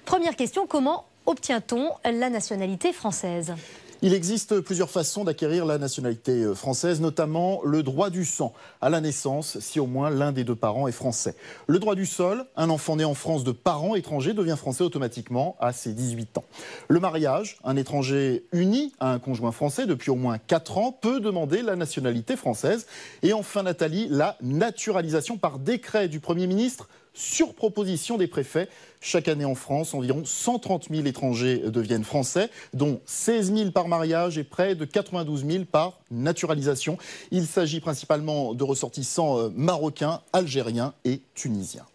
Première question, comment obtient-on la nationalité française ? Il existe plusieurs façons d'acquérir la nationalité française, notamment le droit du sang à la naissance, si au moins l'un des deux parents est français. Le droit du sol, un enfant né en France de parents étrangers devient français automatiquement à ses 18 ans. Le mariage, un étranger uni à un conjoint français depuis au moins 4 ans peut demander la nationalité française. Et enfin Nathalie, la naturalisation par décret du Premier ministre sur proposition des préfets. Chaque année en France, environ 130 000 étrangers deviennent français, dont 16 000 par mariage et près de 92 000 par naturalisation. Il s'agit principalement de ressortissants marocains, algériens et tunisiens.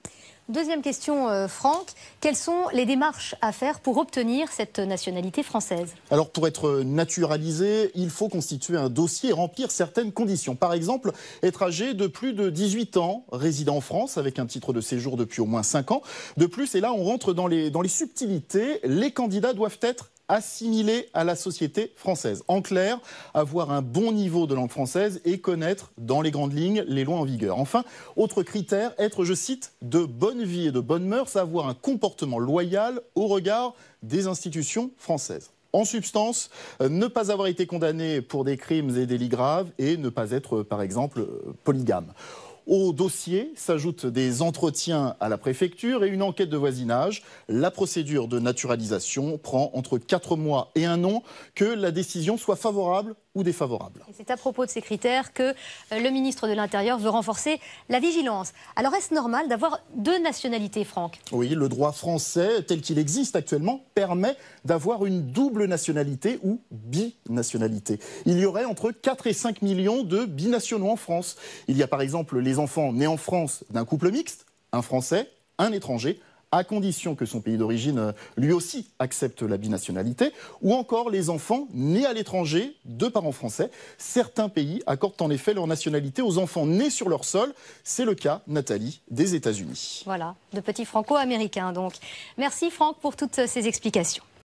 Deuxième question, Franck. Quelles sont les démarches à faire pour obtenir cette nationalité française ? Alors pour être naturalisé, il faut constituer un dossier et remplir certaines conditions. Par exemple, être âgé de plus de 18 ans, résidant en France avec un titre de séjour depuis au moins 5 ans. De plus, et là on rentre dans les subtilités, les candidats doivent être assimilés à la société française. En clair, avoir un bon niveau de langue française et connaître, dans les grandes lignes, les lois en vigueur. Enfin, autre critère, être, je cite, de bonne vie et de bonne mœurs, avoir un comportement loyal au regard des institutions françaises. En substance, ne pas avoir été condamné pour des crimes et délits graves et ne pas être, par exemple, polygame. Au dossier s'ajoutent des entretiens à la préfecture et une enquête de voisinage. La procédure de naturalisation prend entre 4 mois et 1 an, que la décision soit favorable ou défavorable. C'est à propos de ces critères que le ministre de l'Intérieur veut renforcer la vigilance. Alors est-ce normal d'avoir 2 nationalités, Franck ? Oui, le droit français, tel qu'il existe actuellement, permet d'avoir une double nationalité ou binationalité. Il y aurait entre 4 et 5 millions de binationaux en France. Il y a par exemple les enfants nés en France d'un couple mixte, un Français, un étranger, à condition que son pays d'origine, lui aussi, accepte la binationalité, ou encore les enfants nés à l'étranger de parents français. Certains pays accordent en effet leur nationalité aux enfants nés sur leur sol. C'est le cas, Nathalie, des États-Unis. Voilà, de petits franco-américains donc. Merci Franck pour toutes ces explications.